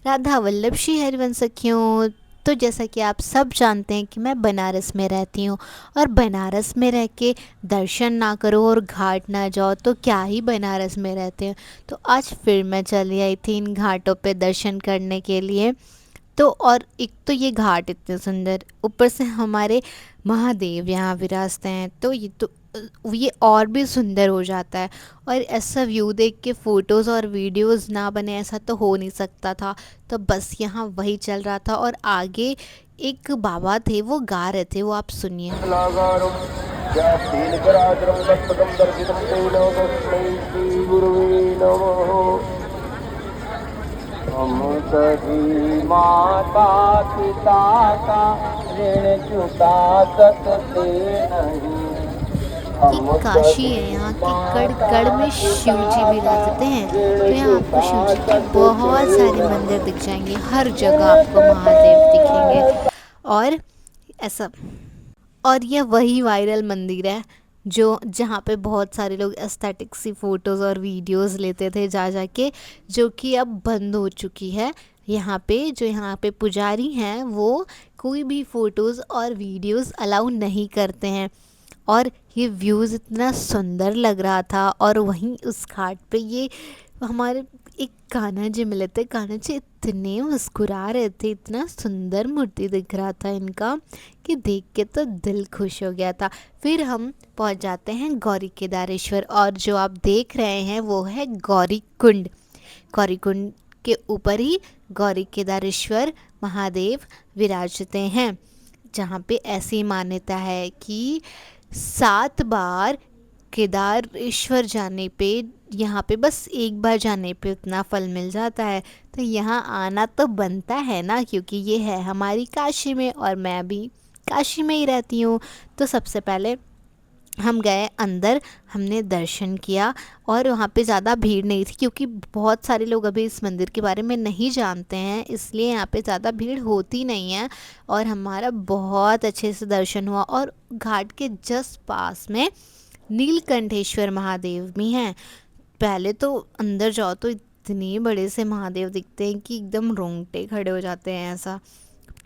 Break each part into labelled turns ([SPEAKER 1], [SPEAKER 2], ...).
[SPEAKER 1] राधा वल्लभ श्री हरिवंश सखियों। तो जैसा कि आप सब जानते हैं कि मैं बनारस में रहती हूँ, और बनारस में रह के दर्शन ना करो और घाट ना जाओ तो क्या ही बनारस में रहते हैं। तो आज फिर मैं चली आई थी इन घाटों पे दर्शन करने के लिए। तो और एक तो ये घाट इतने सुंदर, ऊपर से हमारे महादेव यहाँ विराजते हैं, तो ये और भी सुंदर हो जाता है। और ऐसा व्यू देख के फ़ोटोज़ और वीडियोस ना बने ऐसा तो हो नहीं सकता था। तो बस यहाँ वही चल रहा था, और आगे एक बाबा थे वो गा रहे थे, वो आप सुनिए।
[SPEAKER 2] हम सभी माता पिता का ऋण चुका सकते नहीं।
[SPEAKER 1] ये काशी है, यहाँ के कड़ कड़ में शिव जी विराजते हैं। तो यहाँ आपको शिव जी के बहुत सारे मंदिर दिख जाएंगे, हर जगह आपको महादेव दिखेंगे। और ऐसा, और यह वही वायरल मंदिर है जो जहाँ पे बहुत सारे लोग एस्थेटिक सी फ़ोटोज़ और वीडियोस लेते थे जा जा के, जो कि अब बंद हो चुकी है। यहाँ पे पुजारी हैं वो कोई भी फ़ोटोज़ और वीडियोस अलाउ नहीं करते हैं। और ये व्यूज़ इतना सुंदर लग रहा था, और वहीं उस घाट पे ये हमारे एक कान्हा जी मिले थे। कान्हा जी इतने मुस्कुरा रहे थे, इतना सुंदर मूर्ति दिख रहा था इनका कि देख के तो दिल खुश हो गया था। फिर हम पहुंच जाते हैं गौरी केदारेश्वर, और जो आप देख रहे हैं वो है गौरी कुंड। गौरी कुंड के ऊपर ही गौरी केदारेश्वर महादेव विराजते हैं, जहाँ पे ऐसी मान्यता है कि 7 बार केदारेश्वर जाने पे, यहाँ पे बस एक बार जाने पे उतना फल मिल जाता है। तो यहाँ आना तो बनता है ना, क्योंकि ये है हमारी काशी में, और मैं भी काशी में ही रहती हूँ। तो सबसे पहले हम गए अंदर, हमने दर्शन किया, और वहाँ पे ज़्यादा भीड़ नहीं थी क्योंकि बहुत सारे लोग अभी इस मंदिर के बारे में नहीं जानते हैं, इसलिए यहाँ पे ज़्यादा भीड़ होती नहीं है। और हमारा बहुत अच्छे से दर्शन हुआ, और घाट के जस्ट पास में नीलकंठेश्वर महादेव भी हैं। पहले तो अंदर जाओ तो इतने बड़े से महादेव दिखते हैं कि एकदम रोंगटे खड़े हो जाते हैं ऐसा।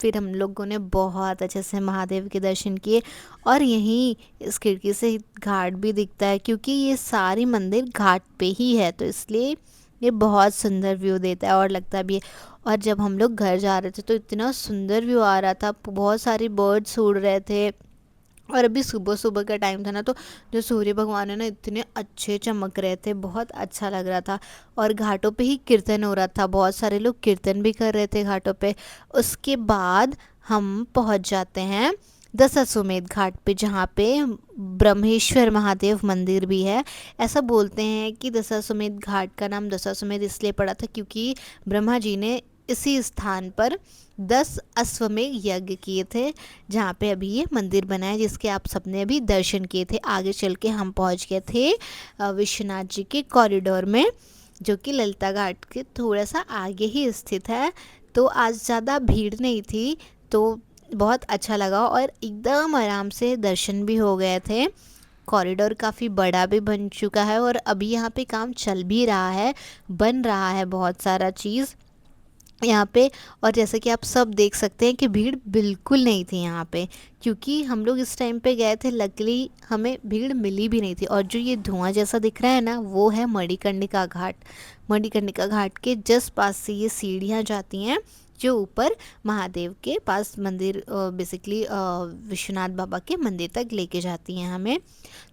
[SPEAKER 1] फिर हम लोगों ने बहुत अच्छे से महादेव के दर्शन किए, और यहीं इस खिड़की से घाट भी दिखता है, क्योंकि ये सारी मंदिर घाट पे ही है, तो इसलिए ये बहुत सुंदर व्यू देता है और लगता भी है। और जब हम लोग घर जा रहे थे तो इतना सुंदर व्यू आ रहा था, बहुत सारी बर्ड्स उड़ रहे थे। और अभी सुबह सुबह का टाइम था ना, तो जो सूर्य भगवान है ना इतने अच्छे चमक रहे थे, बहुत अच्छा लग रहा था। और घाटों पे ही कीर्तन हो रहा था, बहुत सारे लोग कीर्तन भी कर रहे थे घाटों पे। उसके बाद हम पहुंच जाते हैं दशाश्वमेध घाट पे, जहाँ पे ब्रह्मेश्वर महादेव मंदिर भी है। ऐसा बोलते हैं कि दशाश्वमेध घाट का नाम दशाश्वमेध इसलिए पड़ा था क्योंकि ब्रह्मा जी ने इसी स्थान पर 10 अश्वमेध यज्ञ किए थे, जहाँ पे अभी ये मंदिर बना है, जिसके आप सबने अभी दर्शन किए थे। आगे चल के हम पहुँच गए थे विश्वनाथ जी के कॉरिडोर में, जो कि ललिता घाट के थोड़ा सा आगे ही स्थित है। तो आज ज़्यादा भीड़ नहीं थी, तो बहुत अच्छा लगा, और एकदम आराम से दर्शन भी हो गए थे। कॉरिडोर काफ़ी बड़ा भी बन चुका है, और अभी यहाँ पे काम चल भी रहा है, बन रहा है बहुत सारा चीज़ यहाँ पे। और जैसे कि आप सब देख सकते हैं कि भीड़ बिल्कुल नहीं थी यहाँ पे, क्योंकि हम लोग इस टाइम पे गए थे, लकीली हमें भीड़ मिली भी नहीं थी। और जो ये धुआं जैसा दिख रहा है ना, वो है मणिकर्णिका घाट। मणिकर्णिका घाट के जस्ट पास से ये सीढ़ियाँ जाती हैं जो ऊपर महादेव के पास मंदिर, बेसिकली विश्वनाथ बाबा के मंदिर तक लेके जाती हैं हमें।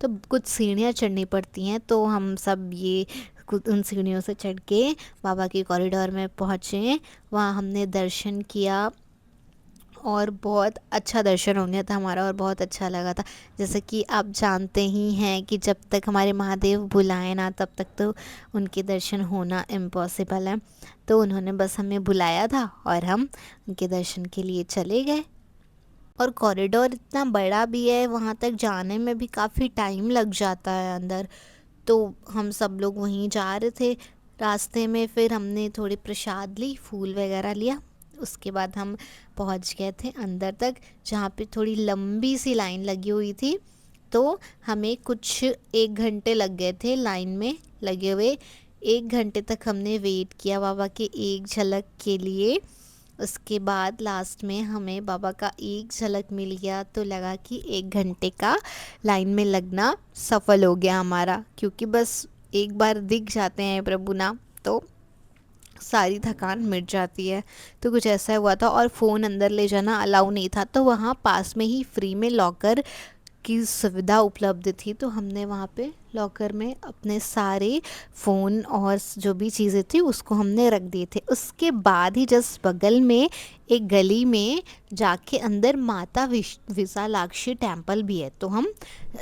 [SPEAKER 1] तो कुछ सीढ़ियाँ चढ़नी पड़ती हैं, तो हम सब ये उन सीढ़ियों से चढ़ के बाबा के कॉरिडोर में पहुँचे। वहाँ हमने दर्शन किया, और बहुत अच्छा दर्शन हो गया था हमारा, और बहुत अच्छा लगा था। जैसे कि आप जानते ही हैं कि जब तक हमारे महादेव बुलाए ना, तब तक तो उनके दर्शन होना इम्पॉसिबल है। तो उन्होंने बस हमें बुलाया था, और हम उनके दर्शन के लिए चले गए। और कॉरिडोर इतना बड़ा भी है, वहाँ तक जाने में भी काफ़ी टाइम लग जाता है अंदर। तो हम सब लोग वहीं जा रहे थे, रास्ते में फिर हमने थोड़ी प्रसाद ली, फूल वगैरह लिया। उसके बाद हम पहुंच गए थे अंदर तक, जहाँ पे थोड़ी लंबी सी लाइन लगी हुई थी। तो हमें कुछ 1 घंटे लग गए थे लाइन में लगे हुए। 1 घंटे तक हमने वेट किया बाबा के एक झलक के लिए। उसके बाद लास्ट में हमें बाबा का एक झलक मिल गया तो लगा कि 1 घंटे का लाइन में लगना सफल हो गया हमारा, क्योंकि बस एक बार दिख जाते हैं प्रभु ना तो सारी थकान मिट जाती है। तो कुछ ऐसा हुआ था और फ़ोन अंदर ले जाना अलाउ नहीं था, तो वहाँ पास में ही फ्री में लॉकर की सुविधा उपलब्ध थी, तो हमने वहाँ पे लॉकर में अपने सारे फ़ोन और जो भी चीज़ें थी उसको हमने रख दिए थे। उसके बाद ही जस्ट बगल में एक गली में जाके अंदर माता विशालाक्षी टेम्पल भी है, तो हम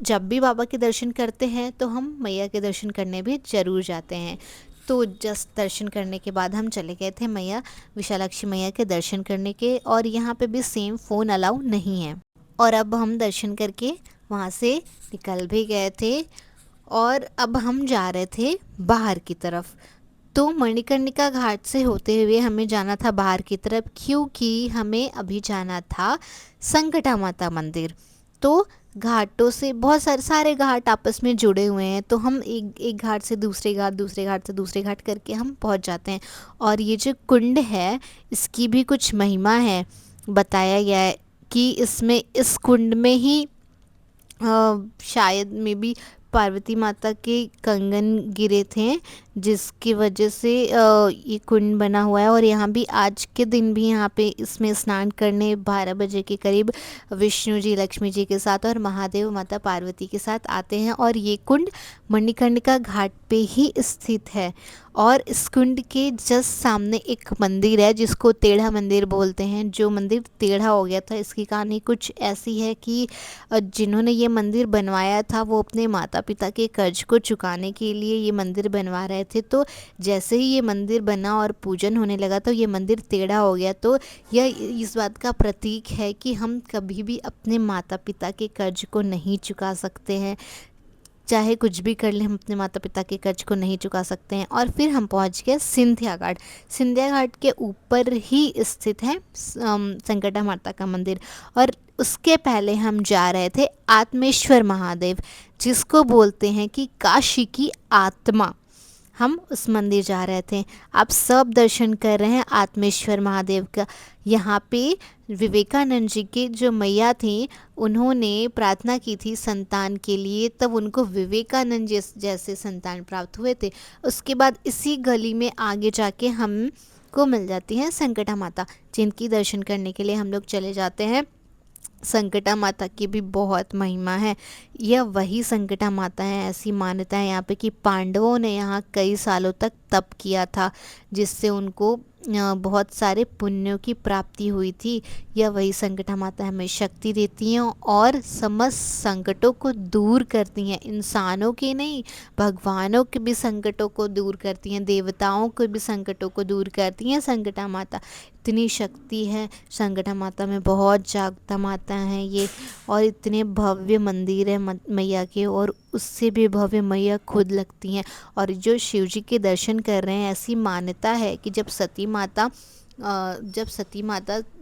[SPEAKER 1] जब भी बाबा के दर्शन करते हैं तो हम मैया के दर्शन करने भी ज़रूर जाते हैं। तो जस्ट दर्शन करने के बाद हम चले गए थे मैया विशालाक्षी मैया के दर्शन करने के, और यहाँ पे भी सेम फ़ोन अलाउ नहीं है। और अब हम दर्शन करके वहाँ से निकल भी गए थे और अब हम जा रहे थे बाहर की तरफ। तो मणिकर्णिका घाट से होते हुए हमें जाना था बाहर की तरफ, क्योंकि हमें अभी जाना था संकटा माता मंदिर। तो घाटों से बहुत सारे घाट आपस में जुड़े हुए हैं, तो हम एक घाट से दूसरे घाट, दूसरे घाट से दूसरे घाट करके हम पहुंच जाते हैं। और ये जो कुंड है इसकी भी कुछ महिमा है। बताया गया है कि इस कुंड में ही शायद में भी पार्वती माता के कंगन गिरे थे, जिसकी वजह से ये कुंड बना हुआ है। और यहाँ भी आज के दिन भी यहाँ पे इसमें स्नान करने 12 बजे के करीब विष्णु जी लक्ष्मी जी के साथ और महादेव माता पार्वती के साथ आते हैं। और ये कुंड मणिकर्णिका घाट पे ही स्थित है। और इस कुंड के जस्ट सामने एक मंदिर है जिसको टेढ़ा मंदिर बोलते हैं, जो मंदिर टेढ़ा हो गया था। इसकी कहानी कुछ ऐसी है कि जिन्होंने ये मंदिर बनवाया था वो अपने माता पिता के कर्ज को चुकाने के लिए ये मंदिर बनवा रहे थे। तो जैसे ही ये मंदिर बना और पूजन होने लगा तो ये मंदिर टेढ़ा हो गया। तो यह इस बात का प्रतीक है कि हम कभी भी अपने माता पिता के कर्ज को नहीं चुका सकते हैं, चाहे कुछ भी कर ले हम अपने माता पिता के कर्ज को नहीं चुका सकते हैं। और फिर हम पहुंच गए सिंधिया घाट। सिंधिया घाट के ऊपर ही स्थित है संकटा माता का मंदिर। और उसके पहले हम जा रहे थे आत्मेश्वर महादेव, जिसको बोलते हैं कि काशी की आत्मा। हम उस मंदिर जा रहे थे। आप सब दर्शन कर रहे हैं आत्मेश्वर महादेव का। यहाँ पे विवेकानंद जी के जो मैया थी उन्होंने प्रार्थना की थी संतान के लिए, तब उनको विवेकानंद जैसे संतान प्राप्त हुए थे। उसके बाद इसी गली में आगे जाके हम को मिल जाती हैं संकटा माता, जिनकी दर्शन करने के लिए हम लोग चले जाते हैं। संकटा माता की भी बहुत महिमा है। यह वही संकटा माता है, ऐसी मान्यता है यहाँ पे कि पांडवों ने यहाँ कई सालों तक तप किया था, जिससे उनको बहुत सारे पुण्यों की प्राप्ति हुई थी। यह वही संकटा माता हमें शक्ति देती हैं और समस्त संकटों को दूर करती हैं। इंसानों के नहीं, भगवानों के भी संकटों को दूर करती हैं, देवताओं के भी संकटों को दूर करती हैं संकटा माता। इतनी शक्ति है संकटा माता में, बहुत जागता माता हैं ये। और इतने भव्य मंदिर है मैया के, और उससे भी भव्य मैया खुद लगती हैं। और जो शिव जी के दर्शन कर रहे हैं, ऐसी मान्यता है कि जब सती माता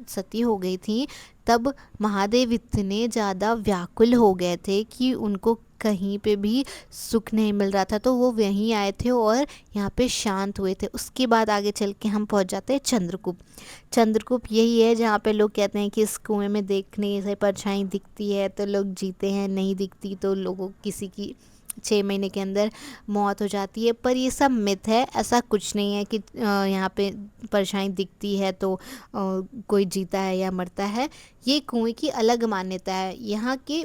[SPEAKER 1] सती हो गई थी, तब महादेव इतने ज़्यादा व्याकुल हो गए थे कि उनको कहीं पे भी सुख नहीं मिल रहा था, तो वो वहीं आए थे और यहाँ पे शांत हुए थे। उसके बाद आगे चल के हम पहुँच जाते हैं चंद्रकूप। चंद्रकूप यही है जहाँ पे लोग कहते हैं कि इस कुएं में देखने से परछाई दिखती है तो लोग जीते हैं, नहीं दिखती तो लोगों किसी की 6 महीने के अंदर मौत हो जाती है। पर ये सब मिथ है, ऐसा कुछ नहीं है कि यहाँ पे परछाई दिखती है तो कोई जीता है या मरता है। ये कुएं की अलग मान्यता है। यहाँ के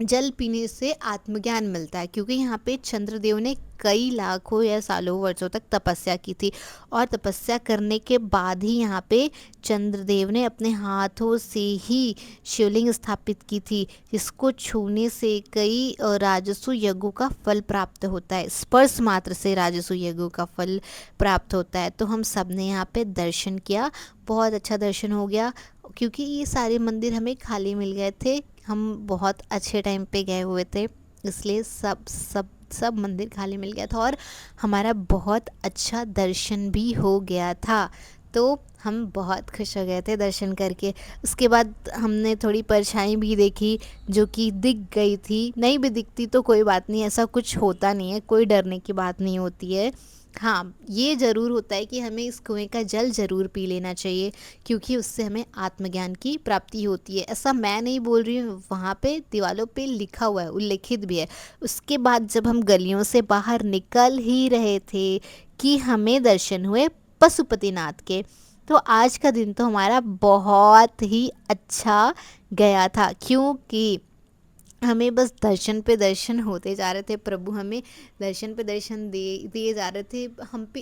[SPEAKER 1] जल पीने से आत्मज्ञान मिलता है, क्योंकि यहाँ पे चंद्रदेव ने कई लाखों या सालों वर्षों तक तपस्या की थी। और तपस्या करने के बाद ही यहाँ पे चंद्रदेव ने अपने हाथों से ही शिवलिंग स्थापित की थी, जिसको छूने से कई राजसु यज्ञों का फल प्राप्त होता है। स्पर्श मात्र से राजसु यज्ञों का फल प्राप्त होता है। तो हम सब ने यहाँ पे दर्शन किया, बहुत अच्छा दर्शन हो गया, क्योंकि ये सारे मंदिर हमें खाली मिल गए थे। हम बहुत अच्छे टाइम पे गए हुए थे, इसलिए सब मंदिर खाली मिल गया था और हमारा बहुत अच्छा दर्शन भी हो गया था। तो हम बहुत खुश हो गए थे दर्शन करके। उसके बाद हमने थोड़ी परछाई भी देखी जो कि दिख गई थी। नहीं भी दिखती तो कोई बात नहीं, ऐसा कुछ होता नहीं है, कोई डरने की बात नहीं होती है। हाँ, ये ज़रूर होता है कि हमें इस कुएँ का जल ज़रूर पी लेना चाहिए, क्योंकि उससे हमें आत्मज्ञान की प्राप्ति होती है। ऐसा मैं नहीं बोल रही हूँ, वहाँ पे दीवालों पे लिखा हुआ है, उल्लिखित भी है। उसके बाद जब हम गलियों से बाहर निकल ही रहे थे कि हमें दर्शन हुए पशुपतिनाथ के। तो आज का दिन तो हमारा बहुत ही अच्छा गया था, क्योंकि हमें बस दर्शन पे दर्शन होते जा रहे थे, प्रभु हमें दर्शन पे दर्शन दिए जा रहे थे। हम पे